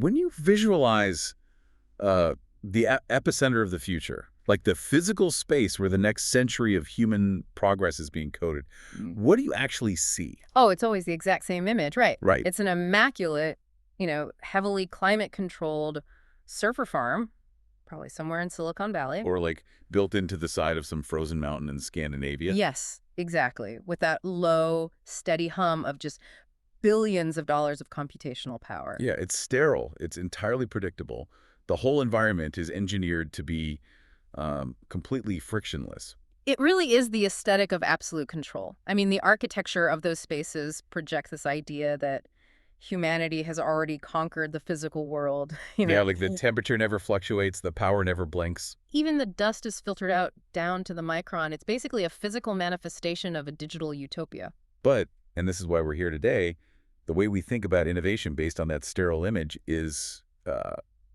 when you visualize the epicenter of the future, like the physical space where the next century of human progress is being coded, what do you actually see? Oh, it's always the exact same image, right? Right. It's an immaculate, heavily climate-controlled server farm, probably somewhere in Silicon Valley. Or like built into the side of some frozen mountain in Scandinavia? Yes, exactly. With that low, steady hum of just billions of dollars of computational power. Yeah, it's sterile. It's entirely predictable. The whole environment is engineered to be completely frictionless. It really is the aesthetic of absolute control. I mean, the architecture of those spaces projects this idea that humanity has already conquered the physical world. Yeah, like the temperature never fluctuates, the power never blinks. Even the dust is filtered out down to the micron. It's basically a physical manifestation of a digital utopia. But, and this is why we're here today, the way we think about innovation based on that sterile image is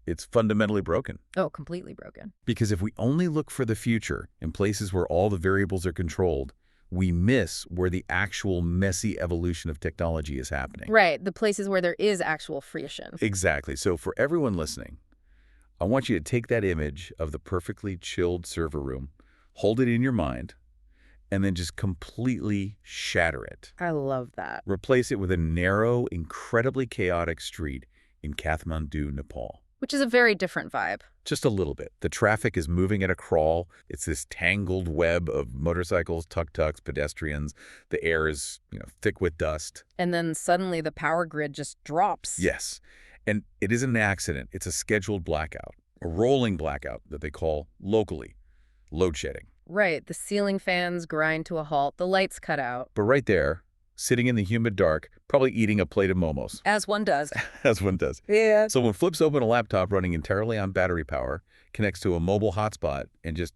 it's fundamentally broken. Oh, completely broken. Because if we only look for the future in places where all the variables are controlled, we miss where the actual messy evolution of technology is happening. Right, the places where there is actual friction. Exactly. So for everyone listening, I want you to take that image of the perfectly chilled server room, hold it in your mind, and then just completely shatter it. I love that. Replace it with a narrow, incredibly chaotic street in Kathmandu, Nepal. Which is a very different vibe. Just a little bit. The traffic is moving at a crawl. It's this tangled web of motorcycles, tuk-tuks, pedestrians. The air is, thick with dust. And then suddenly the power grid just drops. Yes. And it isn't an accident. It's a scheduled blackout, a rolling blackout that they call locally load shedding. Right. The ceiling fans grind to a halt. The lights cut out. But right there, sitting in the humid dark, probably eating a plate of momos. As one does. As one does. Yeah. Someone flips open a laptop running entirely on battery power, connects to a mobile hotspot, and just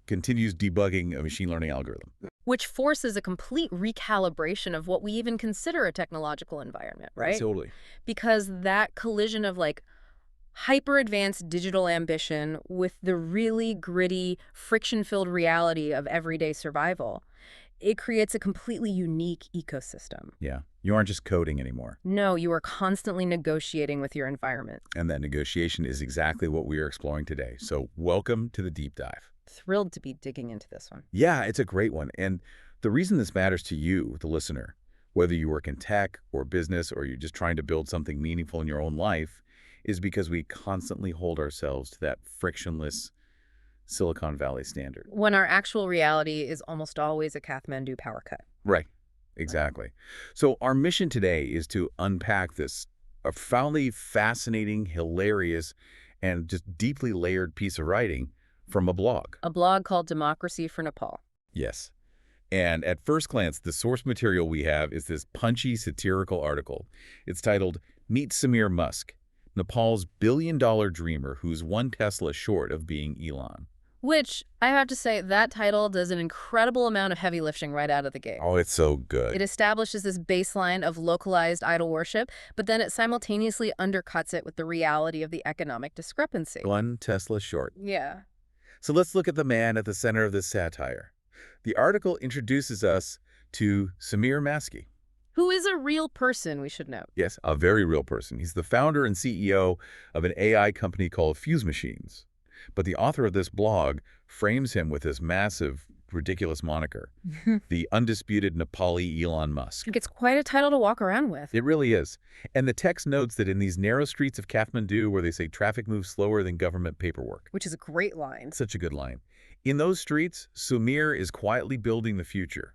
continues debugging a machine learning algorithm. Which forces a complete recalibration of what we even consider a technological environment, right? Totally. Because that collision of hyper-advanced digital ambition with the really gritty, friction-filled reality of everyday survival, it creates a completely unique ecosystem. Yeah. You aren't just coding anymore. No, you are constantly negotiating with your environment. And that negotiation is exactly what we are exploring today. So welcome to the deep dive. Thrilled to be digging into this one. Yeah, it's a great one. And the reason this matters to you, the listener, whether you work in tech or business or you're just trying to build something meaningful in your own life, is because we constantly hold ourselves to that frictionless Silicon Valley standard. When our actual reality is almost always a Kathmandu power cut. Right. Exactly. So our mission today is to unpack this profoundly fascinating, hilarious, and just deeply layered piece of writing from a blog. A blog called Democracy for Nepal. Yes. And at first glance, the source material we have is this punchy, satirical article. It's titled, Meet Sameer Musk, Nepal's billion-dollar dreamer who's one Tesla short of being Elon. Which, I have to say, that title does an incredible amount of heavy lifting right out of the gate. Oh, it's so good. It establishes this baseline of localized idol worship, but then it simultaneously undercuts it with the reality of the economic discrepancy. One Tesla short. Yeah. So let's look at the man at the center of this satire. The article introduces us to Sameer Maskey. Who is a real person, we should note. Yes, a very real person. He's the founder and CEO of an AI company called Fusemachines. But the author of this blog frames him with this massive, ridiculous moniker, the undisputed Nepali Elon Musk. It's quite a title to walk around with. It really is. And the text notes that in these narrow streets of Kathmandu where they say traffic moves slower than government paperwork. Which is a great line. Such a good line. In those streets, Sameer is quietly building the future.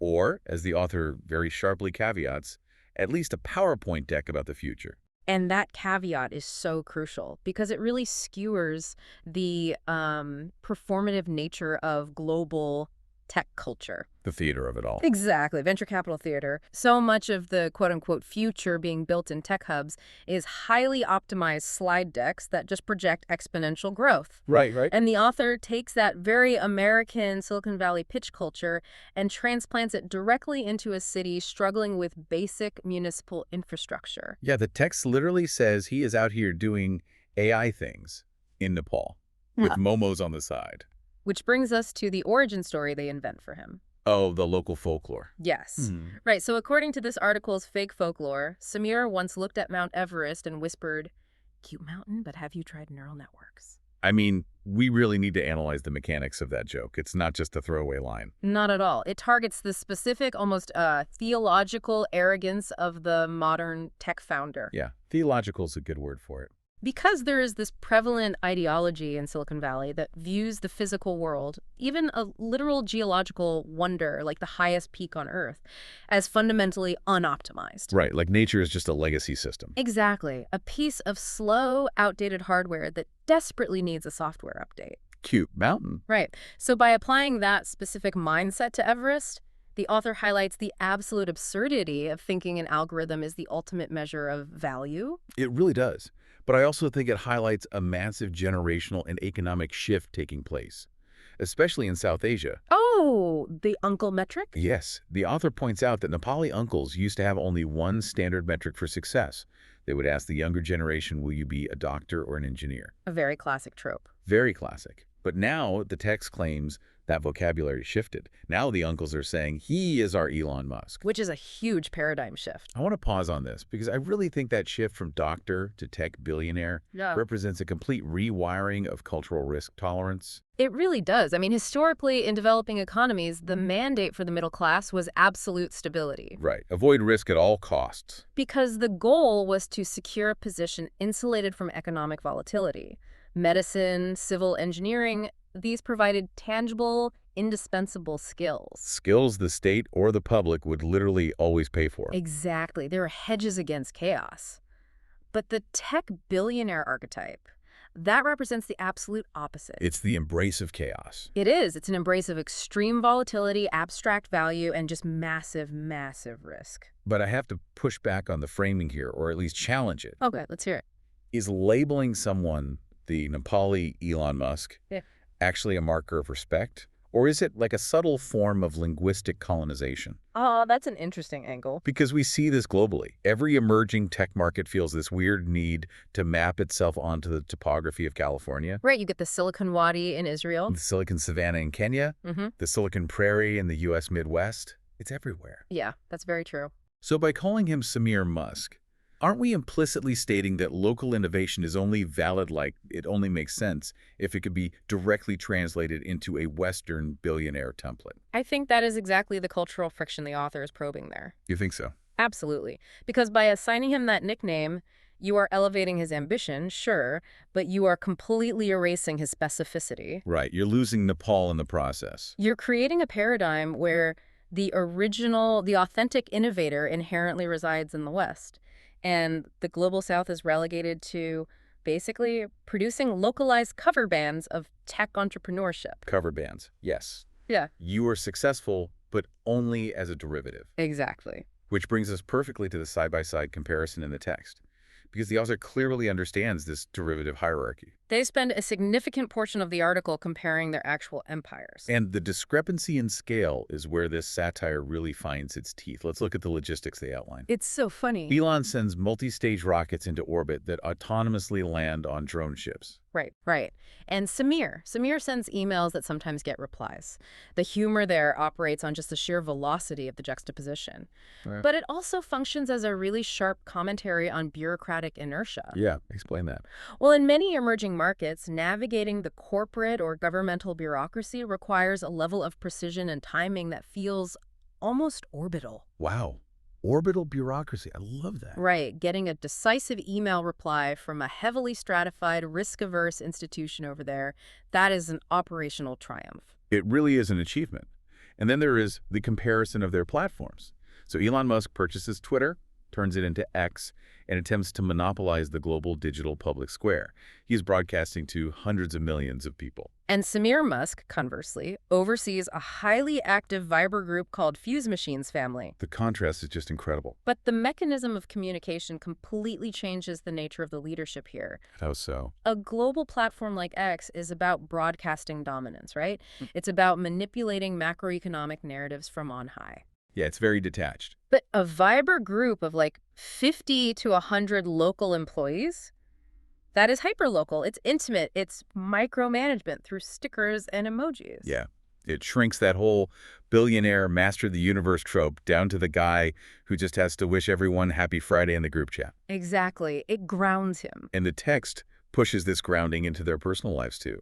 Or, as the author very sharply caveats, at least a PowerPoint deck about the future. And that caveat is so crucial because it really skewers the performative nature of global tech culture. The theater of it all. Exactly. Venture capital theater. So much of the quote-unquote future being built in tech hubs is highly optimized slide decks that just project exponential growth. Right. And the author takes that very American Silicon Valley pitch culture and transplants it directly into a city struggling with basic municipal infrastructure. Yeah, the text literally says he is out here doing AI things in Nepal with momos on the side. Which brings us to the origin story they invent for him. Oh, the local folklore. Yes. Hmm. Right, so according to this article's fake folklore, Sameer once looked at Mount Everest and whispered, "Cute mountain, but have you tried neural networks?" I mean, we really need to analyze the mechanics of that joke. It's not just a throwaway line. Not at all. It targets the specific, almost theological arrogance of the modern tech founder. Yeah, theological is a good word for it. Because there is this prevalent ideology in Silicon Valley that views the physical world, even a literal geological wonder like the highest peak on Earth, as fundamentally unoptimized. Right, like nature is just a legacy system. Exactly. A piece of slow, outdated hardware that desperately needs a software update. Cute mountain. Right. So by applying that specific mindset to Everest, the author highlights the absolute absurdity of thinking an algorithm is the ultimate measure of value. It really does. But I also think it highlights a massive generational and economic shift taking place, especially in South Asia. Oh, the uncle metric? Yes, the author points out that Nepali uncles used to have only one standard metric for success. They would ask the younger generation, will you be a doctor or an engineer? A very classic trope. Very classic. But now the text claims that vocabulary shifted. Now the uncles are saying he is our Elon Musk. Which is a huge paradigm shift. I want to pause on this because I really think that shift from doctor to tech billionaire Yeah. represents a complete rewiring of cultural risk tolerance. It really does. I mean, historically, in developing economies, the mandate for the middle class was absolute stability. Right. Avoid risk at all costs. Because the goal was to secure a position insulated from economic volatility. Medicine, civil engineering, these provided tangible, indispensable skills. Skills the state or the public would literally always pay for. Exactly. They were hedges against chaos. But the tech billionaire archetype, that represents the absolute opposite. It's the embrace of chaos. It is. It's an embrace of extreme volatility, abstract value, and just massive, massive risk. But I have to push back on the framing here, or at least challenge it. Okay, let's hear it. Is labeling someone the Nepali Elon Musk Yeah. actually a marker of respect? Or is it like a subtle form of linguistic colonization? Oh, that's an interesting angle. Because we see this globally. Every emerging tech market feels this weird need to map itself onto the topography of California. Right, you get the Silicon Wadi in Israel. The Silicon Savannah in Kenya, the Silicon Prairie in the U.S. Midwest. It's everywhere. Yeah, that's very true. So by calling him Sameer Musk, aren't we implicitly stating that local innovation is only valid, like it only makes sense, if it could be directly translated into a Western billionaire template? I think that is exactly the cultural friction the author is probing there. You think so? Absolutely. Because by assigning him that nickname, you are elevating his ambition, sure, but you are completely erasing his specificity. Right. You're losing Nepal in the process. You're creating a paradigm where the original, the authentic innovator inherently resides in the West. And the Global South is relegated to basically producing localized cover bands of tech entrepreneurship. Cover bands. Yes. Yeah. You are successful, but only as a derivative. Exactly. Which brings us perfectly to the side-by-side comparison in the text, because the author clearly understands this derivative hierarchy. They spend a significant portion of the article comparing their actual empires. And the discrepancy in scale is where this satire really finds its teeth. Let's look at the logistics they outline. It's so funny. Elon sends multi-stage rockets into orbit that autonomously land on drone ships. Right, right. And Sameer sends emails that sometimes get replies. The humor there operates on just the sheer velocity of the juxtaposition. Right. But it also functions as a really sharp commentary on bureaucratic inertia. Yeah, explain that. Well, in many emerging markets, navigating the corporate or governmental bureaucracy requires a level of precision and timing that feels almost orbital. Wow. Orbital bureaucracy. I love that. Right, getting a decisive email reply from a heavily stratified, risk-averse institution over there, that is an operational triumph. It really is an achievement. And then there is the comparison of their platforms. So Elon Musk purchases Twitter, turns it into X, and attempts to monopolize the global digital public square. He's broadcasting to hundreds of millions of people. And Sameer Musk, conversely, oversees a highly active Viber group called Fusemachines family. The contrast is just incredible. But the mechanism of communication completely changes the nature of the leadership here. How so? A global platform like X is about broadcasting dominance, right? It's about manipulating macroeconomic narratives from on high. Yeah, it's very detached. But a Viber group of like 50 to 100 local employees, that is hyperlocal. It's intimate. It's micromanagement through stickers and emojis. Yeah. It shrinks that whole billionaire master the universe trope down to the guy who just has to wish everyone happy Friday in the group chat. Exactly. It grounds him. And the text pushes this grounding into their personal lives too.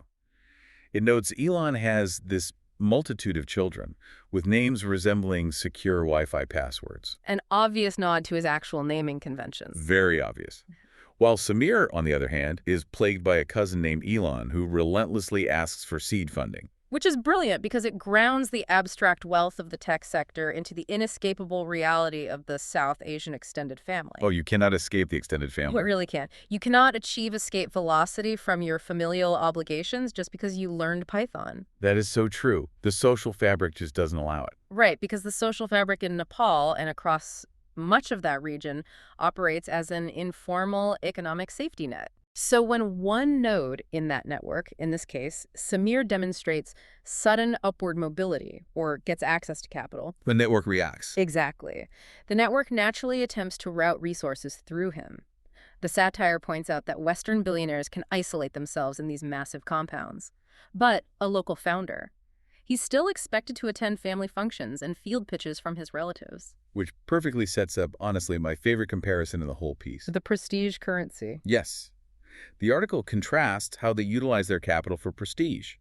It notes Elon has this multitude of children with names resembling secure Wi-Fi passwords. An obvious nod to his actual naming conventions. Very obvious. While Sameer, on the other hand, is plagued by a cousin named Elon who relentlessly asks for seed funding. Which is brilliant because it grounds the abstract wealth of the tech sector into the inescapable reality of the South Asian extended family. Oh, you cannot escape the extended You family. really can't. You cannot achieve escape velocity from your familial obligations just because you learned Python. That is so true. The social fabric just doesn't allow it. Right, because the social fabric in Nepal and across much of that region operates as an informal economic safety net. So when one node in that network, in this case, Sameer demonstrates sudden upward mobility or gets access to capital. The network reacts. Exactly. The network naturally attempts to route resources through him. The satire points out that Western billionaires can isolate themselves in these massive compounds. But a local founder, he's still expected to attend family functions and field pitches from his relatives. Which perfectly sets up, honestly, my favorite comparison in the whole piece. The prestige currency. Yes. The article contrasts how they utilize their capital for prestige.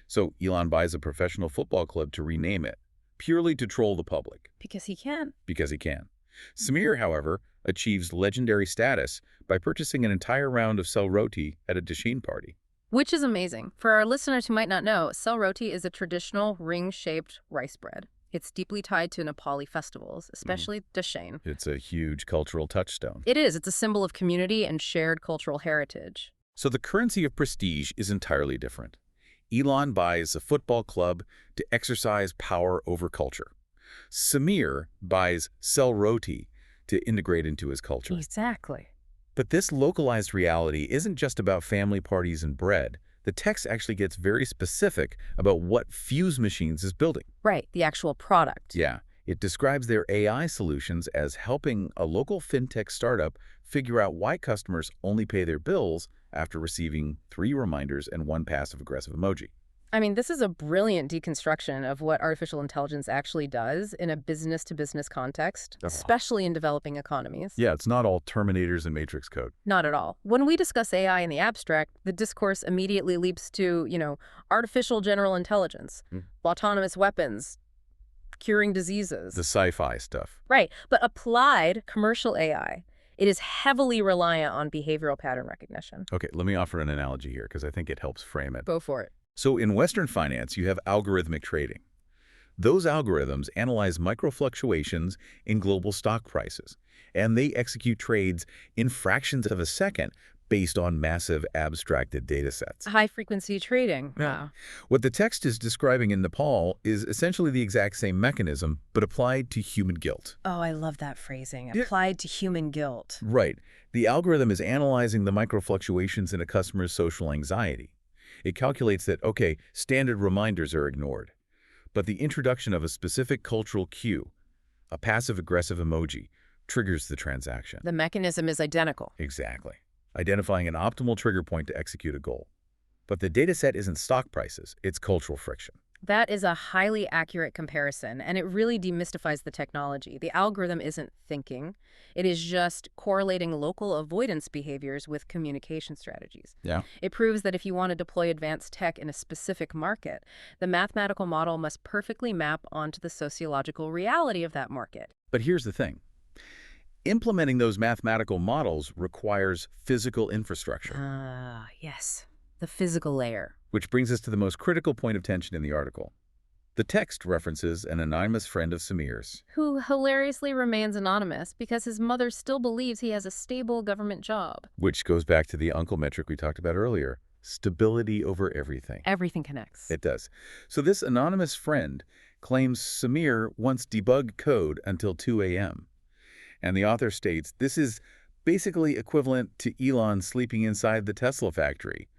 So Elon buys a professional football club to rename it, purely to troll the public. Because he can. Because he can. Sameer, however, achieves legendary status by purchasing an entire round of sell roti at a Dashin party. Which is amazing. For our listeners who might not know, sell roti is a traditional ring-shaped rice bread. It's deeply tied to Nepali festivals, especially Dashain. It's a huge cultural touchstone. It is. It's a symbol of community and shared cultural heritage. So the currency of prestige is entirely different. Elon buys a football club to exercise power over culture. Sameer buys sell roti to integrate into his culture. Exactly. But this localized reality isn't just about family parties and bread. The text actually gets very specific about what Fusemachines is building. Right, the actual product. Yeah, it describes their AI solutions as helping a local fintech startup figure out why customers only pay their bills after receiving 3 reminders and 1 passive-aggressive emoji. I mean, this is a brilliant deconstruction of what artificial intelligence actually does in a business-to-business context, especially in developing economies. Yeah, it's not all Terminators and Matrix code. Not at all. When we discuss AI in the abstract, the discourse immediately leaps to, artificial general intelligence, autonomous weapons, curing diseases. The sci-fi stuff. Right, but applied commercial AI, it is heavily reliant on behavioral pattern recognition. Okay, let me offer an analogy here because I think it helps frame it. Go for it. So in Western finance, you have algorithmic trading. Those algorithms analyze microfluctuations in global stock prices, and they execute trades in fractions of a second based on massive abstracted data sets. High-frequency trading. Wow. What the text is describing in Nepal is essentially the exact same mechanism, but applied to human guilt. Oh, I love that phrasing. Applied to human guilt. Right. The algorithm is analyzing the microfluctuations in a customer's social anxiety. It calculates that, okay, standard reminders are ignored, but the introduction of a specific cultural cue, a passive-aggressive emoji, triggers the transaction. The mechanism is identical. Exactly. Identifying an optimal trigger point to execute a goal. But the data set isn't stock prices, it's cultural friction. That is a highly accurate comparison, and it really demystifies the technology. The algorithm isn't thinking. It is just correlating local avoidance behaviors with communication strategies. Yeah. It proves that if you want to deploy advanced tech in a specific market, the mathematical model must perfectly map onto the sociological reality of that market. But here's the thing. Implementing those mathematical models requires physical infrastructure. Yes. The physical layer. Which brings us to the most critical point of tension in the article. The text references an anonymous friend of Sameer's, who hilariously remains anonymous because his mother still believes he has a stable government job. Which goes back to the uncle metric we talked about earlier. Stability over everything. Everything connects. It does. So this anonymous friend claims Sameer once debugged code until 2 a.m. And the author states this is basically equivalent to Elon sleeping inside the Tesla factory,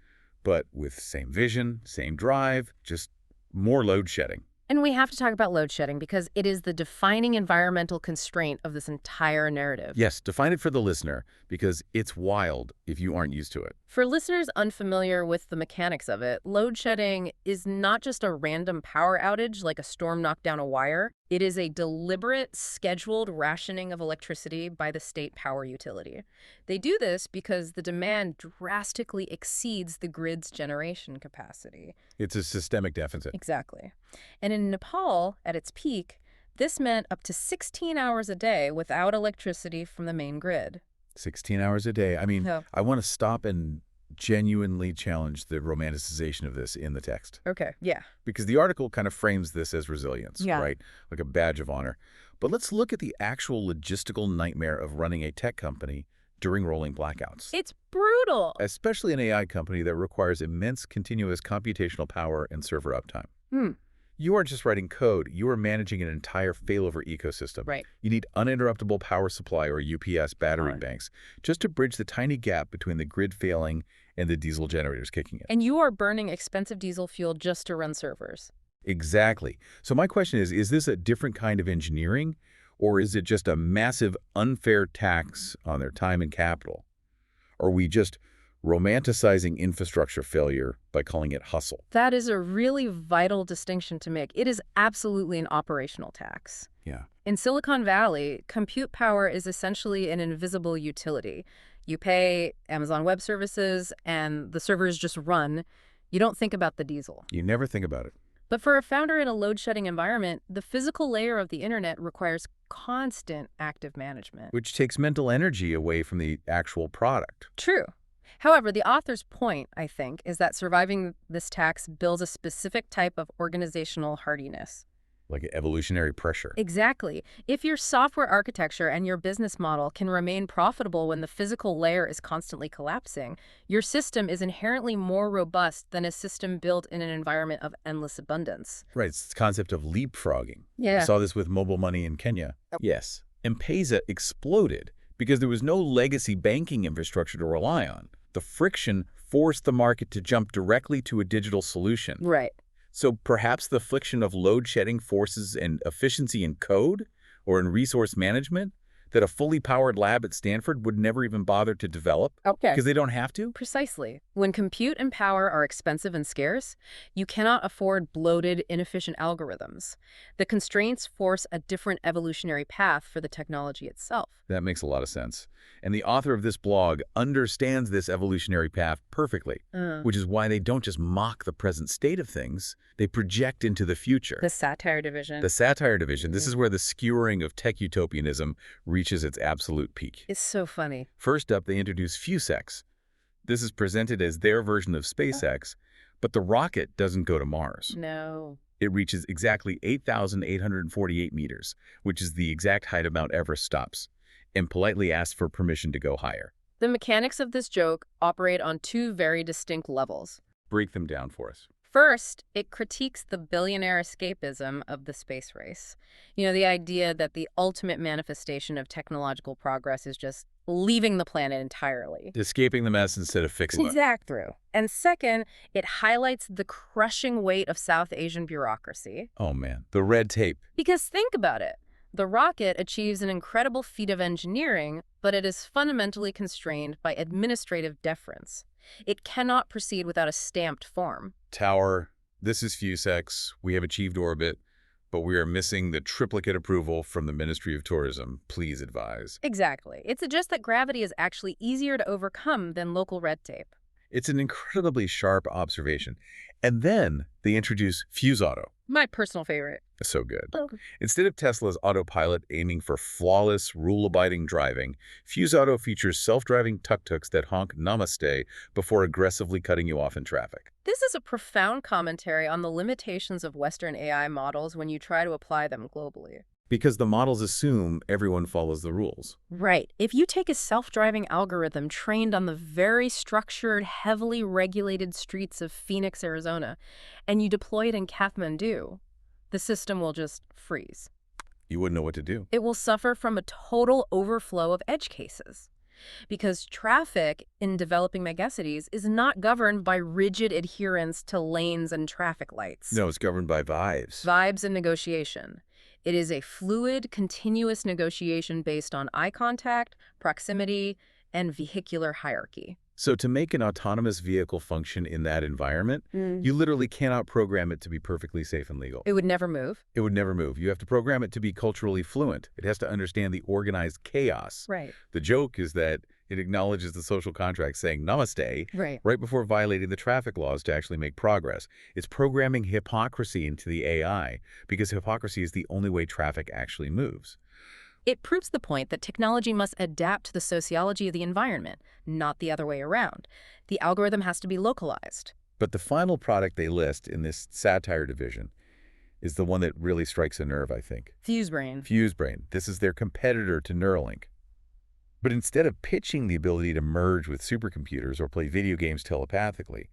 but with same vision, same drive, just more load shedding. And we have to talk about load shedding because it is the defining environmental constraint of this entire narrative. Yes, define it for the listener because it's wild if you aren't used to it. For listeners unfamiliar with the mechanics of it, load shedding is not just a random power outage like a storm knocked down a wire. It is a deliberate, scheduled rationing of electricity by the state power utility. They do this because the demand drastically exceeds the grid's generation capacity. It's a systemic deficit. Exactly. And in Nepal, at its peak, this meant up to 16 hours a day without electricity from the main grid. 16 hours a day. I mean, Yeah. I want to stop and genuinely challenge the romanticization of this in the text. Okay, yeah. Because the article kind of frames this as resilience, Yeah. right? Like a badge of honor. But let's look at the actual logistical nightmare of running a tech company during rolling blackouts. It's brutal. Especially an AI company that requires immense continuous computational power and server uptime. Hmm. You aren't just writing code, you are managing an entire failover ecosystem. Right. You need uninterruptible power supply or UPS battery Right. banks just to bridge the tiny gap between the grid failing and the diesel generators kicking in. And you are burning expensive diesel fuel just to run servers. Exactly. So my question is this a different kind of engineering, or is it just a massive unfair tax on their time and capital? Are we just romanticizing infrastructure failure by calling it hustle? That is a really vital distinction to make. It is absolutely an operational tax. Yeah. In Silicon Valley, compute power is essentially an invisible utility. You pay Amazon Web Services, and the servers just run. You don't think about the diesel. You never think about it. But for a founder in a load-shedding environment, the physical layer of the internet requires constant active management. Which takes mental energy away from the actual product. True. However, the author's point, I think, is that surviving this tax builds a specific type of organizational hardiness. Like evolutionary pressure. Exactly. If your software architecture and your business model can remain profitable when the physical layer is constantly collapsing, your system is inherently more robust than a system built in an environment of endless abundance. Right, it's the concept of leapfrogging. Yeah. I saw this with mobile money in Kenya. Yes. M-Pesa exploded because there was no legacy banking infrastructure to rely on. The friction forced the market to jump directly to a digital solution. Right. So perhaps the friction of load shedding forces an efficiency in code or in resource management that a fully powered lab at Stanford would never even bother to develop Okay. because they don't have to? Precisely. When compute and power are expensive and scarce, you cannot afford bloated, inefficient algorithms. The constraints force a different evolutionary path for the technology itself. That makes a lot of sense. And the author of this blog understands this evolutionary path perfectly, which is why they don't just mock the present state of things, they project into the future. The Satire division The Satire division, this is where the skewering of tech utopianism reaches its absolute peak. is so funny. First up, they introduce Fusex. This is presented as their version of SpaceX, but the rocket doesn't go to Mars. No. It reaches exactly 8,848 meters, which is the exact height of Mount Everest stops, and politely asks for permission to go higher. The mechanics of this joke operate on two very distinct levels. Break them down for us. First, it critiques the billionaire escapism of the space race. You know, the idea that the ultimate manifestation of technological progress is just leaving the planet entirely. Escaping the mess instead of fixing it. Exactly. And second, it highlights the crushing weight of South Asian bureaucracy. Oh man, the red tape. Because think about it. The rocket achieves an incredible feat of engineering, but it is fundamentally constrained by administrative deference. It cannot proceed without a stamped form. Tower, this is Fusex. We have achieved orbit, but we are missing the triplicate approval from the Ministry of Tourism. Please advise. Exactly. It suggests that gravity is actually easier to overcome than local red tape. It's an incredibly sharp observation. And then they introduce Fuse Auto. My personal favorite. So good. Instead of Tesla's autopilot aiming for flawless, rule-abiding driving, Fuse Auto features self-driving tuk-tuks that honk namaste before aggressively cutting you off in traffic. This is a profound commentary on the limitations of Western AI models when you try to apply them globally. Because the models assume everyone follows the rules. Right. If you take a self-driving algorithm trained on the very structured, heavily regulated streets of Phoenix, Arizona, and you deploy it in Kathmandu, the system will just freeze. You wouldn't know what to do. It will suffer from a total overflow of edge cases. Because traffic in developing megacities is not governed by rigid adherence to lanes and traffic lights. No, it's governed by vibes. Vibes and negotiation. It is a fluid, continuous negotiation based on eye contact, proximity, and vehicular hierarchy. So to make an autonomous vehicle function in that environment, you literally cannot program it to be perfectly safe and legal. It would never move. It would never move. You have to program it to be culturally fluent. It has to understand the organized chaos. Right. The joke is that it acknowledges the social contract saying namaste Right. before violating the traffic laws to actually make progress. It's programming hypocrisy into the AI because hypocrisy is the only way traffic actually moves. It proves the point that technology must adapt to the sociology of the environment, not the other way around. The algorithm has to be localized. But the final product they list in this satire division is the one that really strikes a nerve, I think. FuseBrain. FuseBrain. This is their competitor to Neuralink. But instead of pitching the ability to merge with supercomputers or play video games telepathically,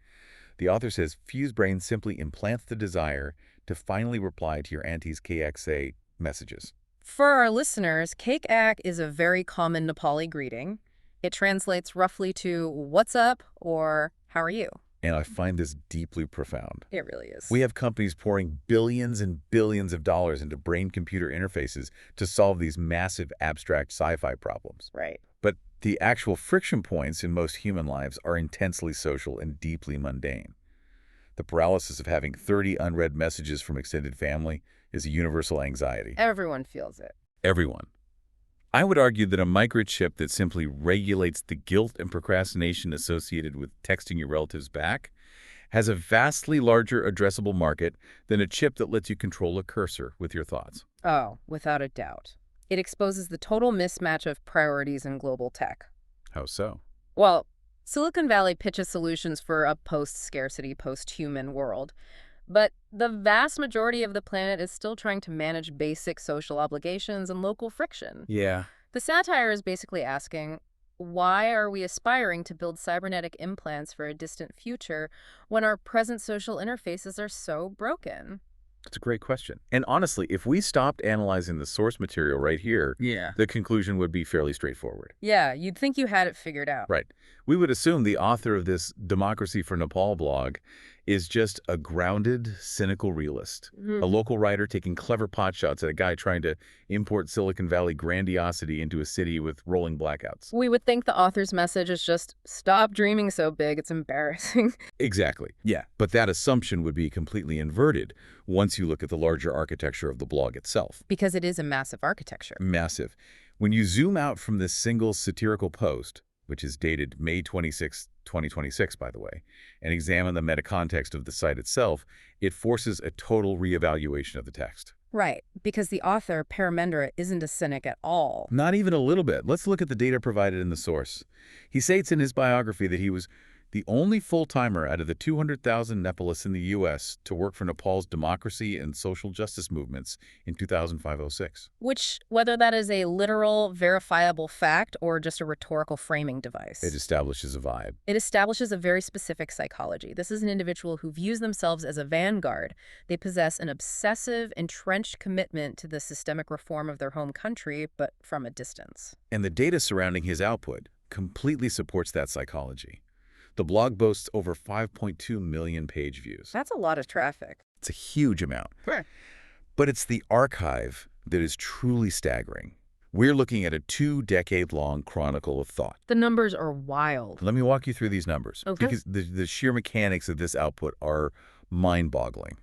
the author says FuseBrain simply implants the desire to finally reply to your auntie's KXA messages. For our listeners, Kek-ak is a very common Nepali greeting. It translates roughly to "what's up" or "how are you?" And I find this deeply profound. It really is. We have companies pouring billions and billions of dollars into brain-computer interfaces to solve these massive abstract sci-fi problems. Right. But the actual friction points in most human lives are intensely social and deeply mundane. The paralysis of having 30 unread messages from extended family is a universal anxiety. Everyone feels it. Everyone. I would argue that a microchip that simply regulates the guilt and procrastination associated with texting your relatives back has a vastly larger addressable market than a chip that lets you control a cursor with your thoughts. Oh, without a doubt. It exposes the total mismatch of priorities in global tech. How so? Well, Silicon Valley pitches solutions for a post-scarcity, post-human world. But the vast majority of the planet is still trying to manage basic social obligations and local friction. Yeah. The satire is basically asking, why are we aspiring to build cybernetic implants for a distant future when our present social interfaces are so broken? That's a great question. And honestly, if we stopped analyzing the source material right here, the conclusion would be fairly straightforward. Yeah, you'd think you had it figured out. Right. We would assume the author of this Democracy for Nepal blog is just a grounded, cynical realist, a local writer taking clever potshots at a guy trying to import Silicon Valley grandiosity into a city with rolling blackouts. We would think the author's message is just, stop dreaming so big, it's embarrassing. Exactly. Yeah. But that assumption would be completely inverted once you look at the larger architecture of the blog itself. Because it is a massive architecture. Massive. When you zoom out from this single satirical post, which is dated May 26, 2026, by the way, and examine the meta-context of the site itself, it forces a total reevaluation of the text. Right, because the author, Paramendra, isn't a cynic at all. Not even a little bit. Let's look at the data provided in the source. He states in his biography that he was the only full-timer out of the 200,000 Nepalists in the U.S. to work for Nepal's democracy and social justice movements in 2005-06. Which, whether that is a literal, verifiable fact or just a rhetorical framing device. It establishes a vibe. It establishes a very specific psychology. This is an individual who views themselves as a vanguard. They possess an obsessive, entrenched commitment to the systemic reform of their home country, but from a distance. And the data surrounding his output completely supports that psychology. The blog boasts over 5.2 million page views. That's a lot of traffic. It's a huge amount. Sure. But it's the archive that is truly staggering. We're looking at a 2-decade-long chronicle of thought. The numbers are wild. Let me walk you through these numbers. Okay. Because the sheer mechanics of this output are mind-boggling.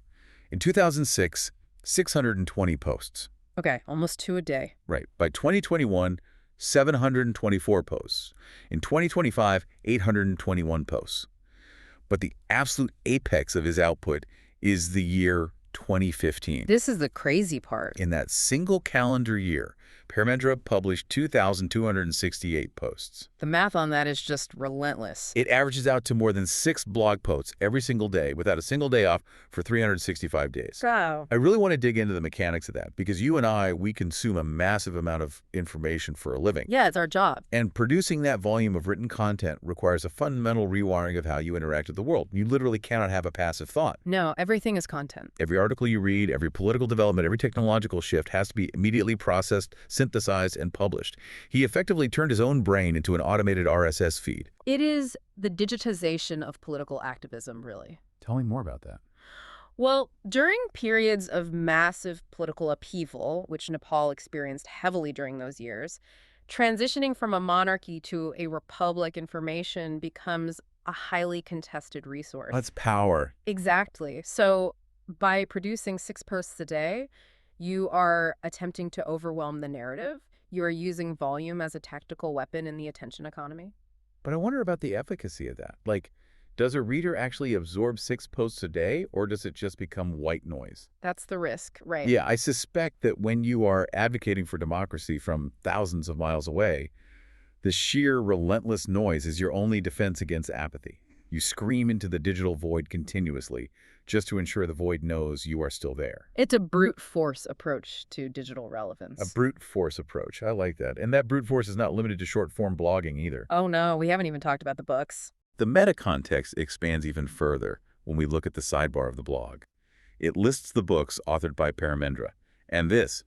In 2006, 620 posts. Okay, almost 2 a day. Right. By 2021, 724 posts. In 2025, 821 posts. But the absolute apex of his output is the year 2015. This is the crazy part. In that single calendar year, Paramendra published 2,268 posts. The math on that is just relentless. It averages out to more than 6 blog posts every single day without a single day off for 365 days. Wow. I really want to dig into the mechanics of that because you and I, we consume a massive amount of information for a living. Yeah, it's our job. And producing that volume of written content requires a fundamental rewiring of how you interact with the world. You literally cannot have a passive thought. No, everything is content. Every article you read, every political development, every technological shift has to be immediately processed, synthesized, and published. He effectively turned his own brain into an automated RSS feed. It is the digitization of political activism, really. Tell me more about that. Well, during periods of massive political upheaval, which Nepal experienced heavily during those years, Transitioning from a monarchy to a republic information becomes a highly contested resource. That's power. Exactly. So by producing 6 posts a day, you are attempting to overwhelm the narrative. You are using volume as a tactical weapon in the attention economy. But I wonder about the efficacy of that. Like, does a reader actually absorb 6 posts a day, or does it just become white noise? That's the risk, right? Yeah, I suspect that when you are advocating for democracy from thousands of miles away, the sheer relentless noise is your only defense against apathy. You scream into the digital void continuously, just to ensure the void knows you are still there. It's a brute force approach to digital A relevance. brute force approach. I like that. And that brute force is not limited to short-form blogging either. Oh no, we haven't even talked about the books. The meta context expands even further when we look at the sidebar of the blog. It lists the books authored by Paramendra. And this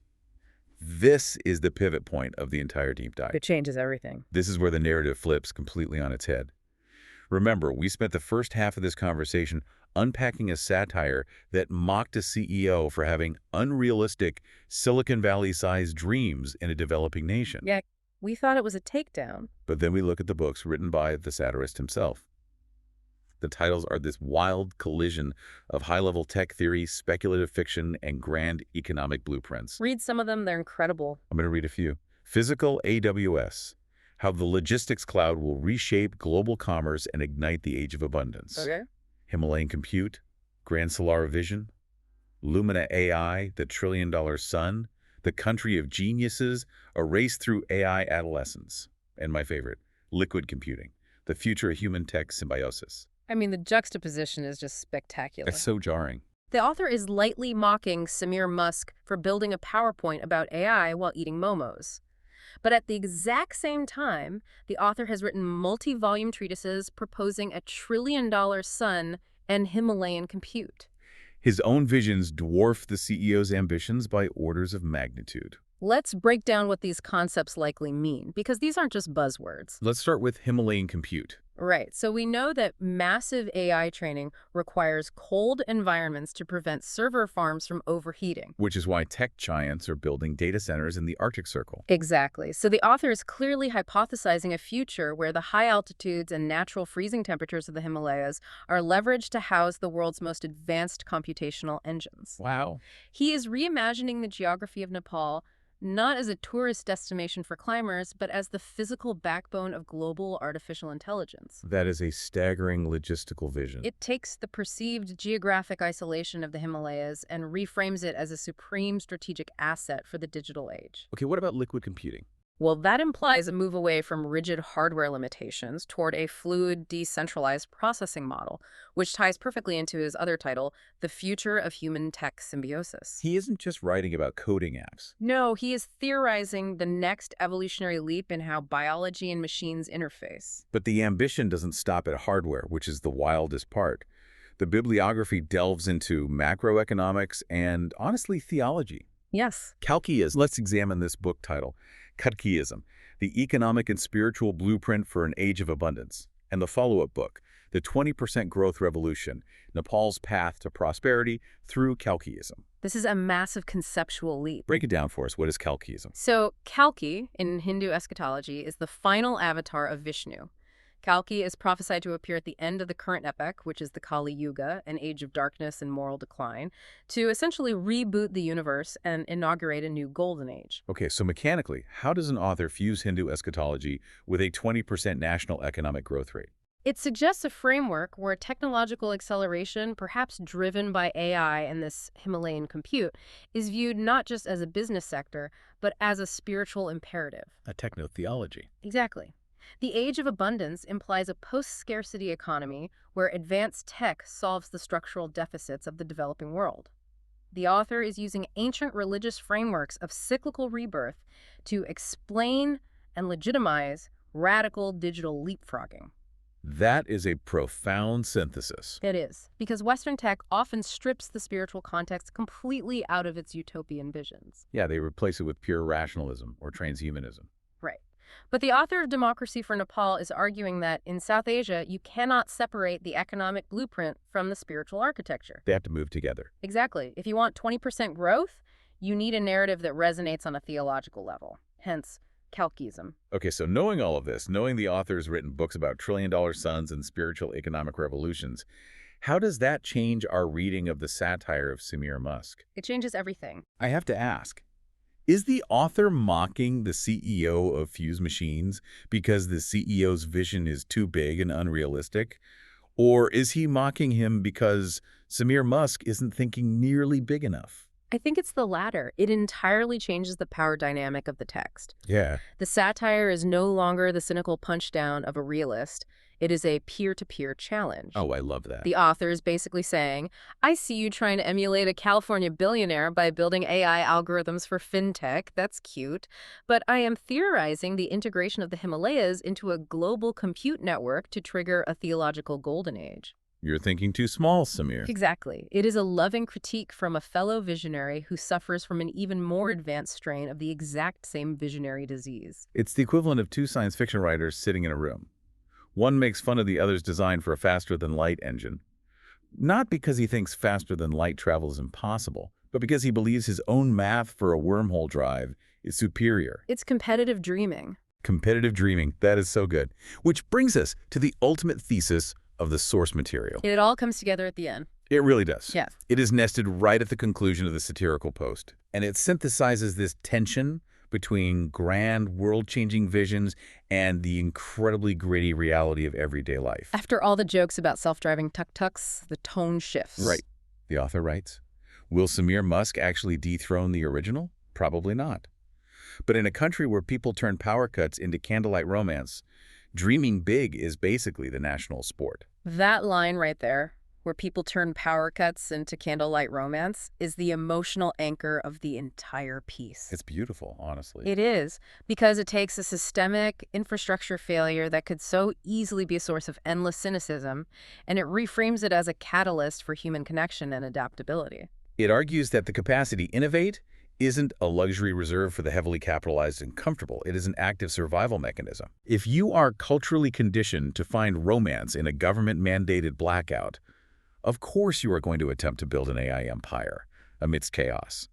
is the pivot point of the entire deep dive. It changes everything. This is where the narrative flips completely on its head. Remember, we spent the first half of this conversation unpacking a satire that mocked a CEO for having unrealistic Silicon Valley-sized dreams in a developing nation. Yeah, we thought it was a takedown. But then we look at the books written by the satirist himself. The titles are this wild collision of high-level tech theory, speculative fiction, and grand economic blueprints. Read some of them, they're incredible. I'm going to read a few. Physical AWS, how the logistics cloud will reshape global commerce and ignite the age of abundance. Okay. Himalayan compute, Grand Solar Vision, Lumina AI, the trillion-dollar sun, the country of geniuses, a race through AI adolescence. And my favorite, liquid computing, the future of human-tech symbiosis. I mean, the juxtaposition is just spectacular. That's so jarring. The author is lightly mocking Sameer Musk for building a PowerPoint about AI while eating momos. But at the exact same time, the author has written multi-volume treatises proposing a trillion-dollar sun and Himalayan compute. His own visions dwarf the CEO's ambitions by orders of magnitude. Let's break down what these concepts likely mean, because these aren't just buzzwords. Let's start with Himalayan compute. Right, so we know that massive AI training requires cold environments to prevent server farms from overheating. Which is why tech giants are building data centers in the Arctic Circle. Exactly. So the author is clearly hypothesizing a future where the high altitudes and natural freezing temperatures of the Himalayas are leveraged to house the world's most advanced computational engines. Wow. He is reimagining the geography of Nepal not as a tourist destination for climbers, but as the physical backbone of global artificial intelligence. That is a staggering logistical vision. It takes the perceived geographic isolation of the Himalayas and reframes it as a supreme strategic asset for the digital age. Okay, what about liquid computing? Well, that implies a move away from rigid hardware limitations toward a fluid, decentralized processing model, which ties perfectly into his other title, The Future of Human-Tech Symbiosis. He isn't just writing about coding apps. No, he is theorizing the next evolutionary leap in how biology and machines interface. But the ambition doesn't stop at hardware, which is the wildest part. The bibliography delves into macroeconomics and, honestly, theology. Yes. Let's examine this book title, Kalkiism, the economic and spiritual blueprint for an age of abundance, and the follow-up book, The 20% Growth Revolution, Nepal's Path to Prosperity Through Kalkiism. This is a massive conceptual leap. Break it down for us. What is Kalkiism? So, Kalki, in Hindu eschatology, is the final avatar of Vishnu. Kalki is prophesied to appear at the end of the current epoch, which is the Kali Yuga, an age of darkness and moral decline, to essentially reboot the universe and inaugurate a new golden age. Okay, so mechanically, how does an author fuse Hindu eschatology with a 20% national economic growth rate? It suggests a framework where technological acceleration, perhaps driven by AI and this Himalayan compute, is viewed not just as a business sector, but as a spiritual imperative. A techno-theology. Exactly. The age of abundance implies a post-scarcity economy where advanced tech solves the structural deficits of the developing world. The author is using ancient religious frameworks of cyclical rebirth to explain and legitimize radical digital leapfrogging. That is a profound synthesis. It is, because Western tech often strips the spiritual context completely out of its utopian visions. Yeah, they replace it with pure rationalism or transhumanism. Right. But the author of Democracy for Nepal is arguing that in South Asia, you cannot separate the economic blueprint from the spiritual architecture. They have to move together. Exactly. If you want 20% growth, you need a narrative that resonates on a theological level. Hence, Kalkism. Okay, so knowing all of this, knowing the author's written books about trillion-dollar suns and spiritual economic revolutions, how does that change our reading of the satire of Sameer Musk? It changes everything. I have to ask, is the author mocking the CEO of Fusemachines because the CEO's vision is too big and unrealistic? Or is he mocking him because Sameer Musk isn't thinking nearly big enough? I think it's the latter. It entirely changes the power dynamic of the text. Yeah. The satire is no longer the cynical punchdown of a realist. It is a peer-to-peer challenge. Oh, I love that. The author is basically saying, I see you trying to emulate a California billionaire by building AI algorithms for fintech. That's cute. But I am theorizing the integration of the Himalayas into a global compute network to trigger a theological golden age. You're thinking too small, Sameer. Exactly. It is a loving critique from a fellow visionary who suffers from an even more advanced strain of the exact same visionary disease. It's the equivalent of two science fiction writers sitting in a room. One makes fun of the other's design for a faster-than-light engine. Not because he thinks faster-than-light travel is impossible, but because he believes his own math for a wormhole drive is superior. It's competitive dreaming. Competitive dreaming, that is so good. Which brings us to the ultimate thesis of the source material. It all comes together at the end. It really does. Yeah. It is nested right at the conclusion of the satirical post, and it synthesizes this tension between grand, world-changing visions and the incredibly gritty reality of everyday life. After all the jokes about self-driving tuk-tuks, the tone shifts. Right. The author writes, will Sameer Musk actually dethrone the original? Probably not. But in a country where people turn power cuts into candlelight romance, dreaming big is basically the national sport. That line right there, where people turn power cuts into candlelight romance, is the emotional anchor of the entire piece. It's beautiful, honestly. It is, because it takes a systemic infrastructure failure that could so easily be a source of endless cynicism, and it reframes it as a catalyst for human connection and adaptability. It argues that the capacity to innovate isn't a luxury reserved for the heavily capitalized and comfortable. It is an active survival mechanism. If you are culturally conditioned to find romance in a government-mandated blackout, of course you are going to attempt to build an AI empire amidst chaos.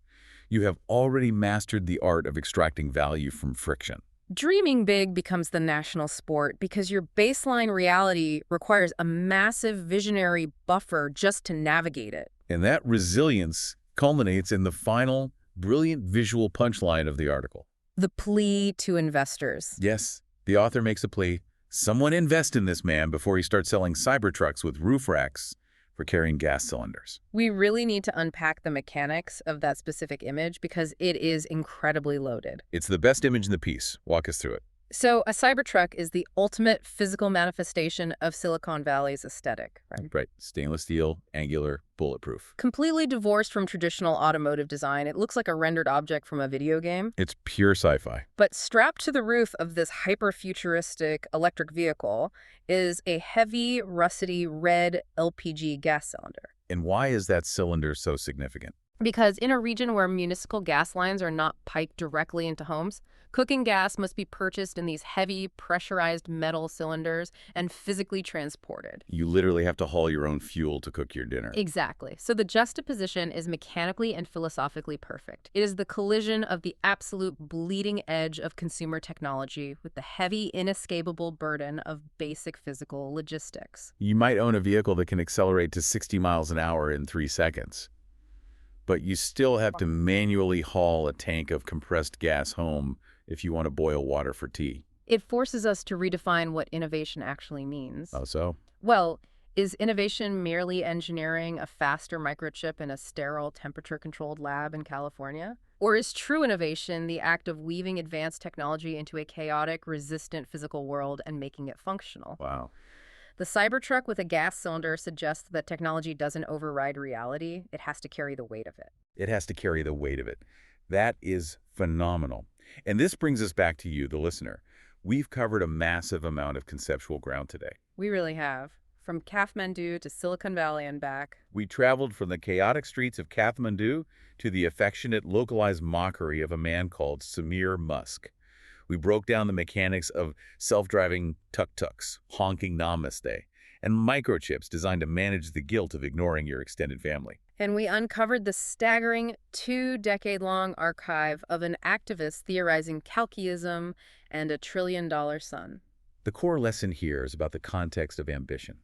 You have already mastered the art of extracting value from friction. Dreaming big becomes the national sport because your baseline reality requires a massive visionary buffer just to navigate it. And that resilience culminates in the final, brilliant visual punchline of the article. The plea to investors. Yes, the author makes a plea. Someone invest in this man before he starts selling Cybertrucks with roof racks for carrying gas cylinders. We really need to unpack the mechanics of that specific image because it is incredibly loaded. It's the best image in the piece. Walk us through it. So a Cybertruck is the ultimate physical manifestation of Silicon Valley's aesthetic, right? Right. Stainless steel, angular, bulletproof. Completely divorced from traditional automotive design, it looks like a rendered object from a video game. It's pure sci-fi. But strapped to the roof of this hyper-futuristic electric vehicle is a heavy, russety red LPG gas cylinder. And why is that cylinder so significant? Because in a region where municipal gas lines are not piped directly into homes, cooking gas must be purchased in these heavy, pressurized metal cylinders and physically transported. You literally have to haul your own fuel to cook your dinner. Exactly. So the juxtaposition is mechanically and philosophically perfect. It is the collision of the absolute bleeding edge of consumer technology with the heavy, inescapable burden of basic physical logistics. You might own a vehicle that can accelerate to 60 miles an hour in 3 seconds, but you still have to manually haul a tank of compressed gas home if you want to boil water for tea. It forces us to redefine what innovation actually means. Oh, so? Well, is innovation merely engineering a faster microchip in a sterile, temperature-controlled lab in California? Or is true innovation the act of weaving advanced technology into a chaotic, resistant physical world and making it functional? Wow. The Cybertruck with a gas cylinder suggests that technology doesn't override reality. It has to carry the weight of it. It has to carry the weight of it. That is phenomenal. And this brings us back to you, the listener. We've covered a massive amount of conceptual ground today. We really have. From Kathmandu to Silicon Valley and back. We traveled from the chaotic streets of Kathmandu to the affectionate, localized mockery of a man called Sameer Musk. We broke down the mechanics of self-driving tuk-tuks, honking namaste, and microchips designed to manage the guilt of ignoring your extended family. And we uncovered the staggering 2-decade-long archive of an activist theorizing calciism and a trillion-dollar sun. The core lesson here is about the context of ambition.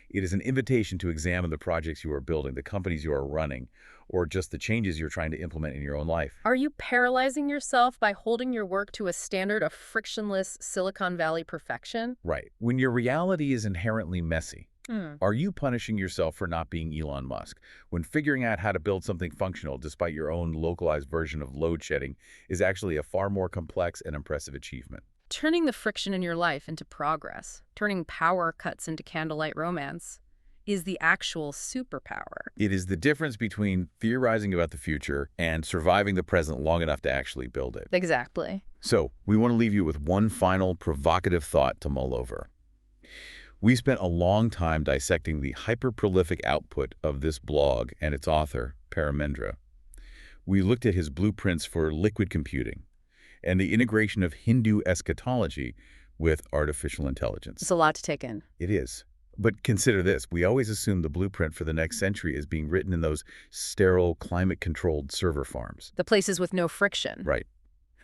It is an invitation to examine the projects you are building, the companies you are running, or just the changes you're trying to implement in your own life. Are you paralyzing yourself by holding your work to a standard of frictionless Silicon Valley perfection? Right. When your reality is inherently messy, Hmm. are you punishing yourself for not being Elon Musk when figuring out how to build something functional despite your own localized version of load shedding is actually a far more complex and impressive achievement? Turning the friction in your life into progress, turning power cuts into candlelight romance, is the actual superpower. It is the difference between theorizing about the future and surviving the present long enough to actually build it. Exactly. So, we want to leave you with one final provocative thought to mull over. We spent a long time dissecting the hyper-prolific output of this blog and its author, Paramendra. We looked at his blueprints for liquid computing and the integration of Hindu eschatology with artificial intelligence. It's a lot to take in. It is. But consider this. We always assume the blueprint for the next century is being written in those sterile, climate-controlled server farms. The places with no friction. Right.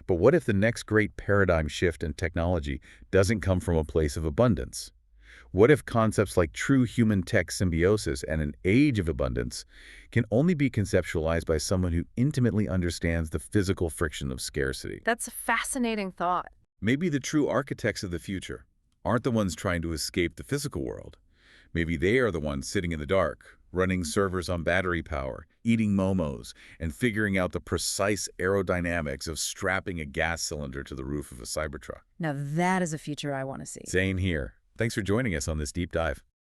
But what if the next great paradigm shift in technology doesn't come from a place of abundance? What if concepts like true human-tech symbiosis and an age of abundance can only be conceptualized by someone who intimately understands the physical friction of scarcity? That's a fascinating thought. Maybe the true architects of the future aren't the ones trying to escape the physical world. Maybe they are the ones sitting in the dark, running servers on battery power, eating momos, and figuring out the precise aerodynamics of strapping a gas cylinder to the roof of a Cybertruck. Now that is a future I want to see. Same here. Thanks for joining us on this deep dive.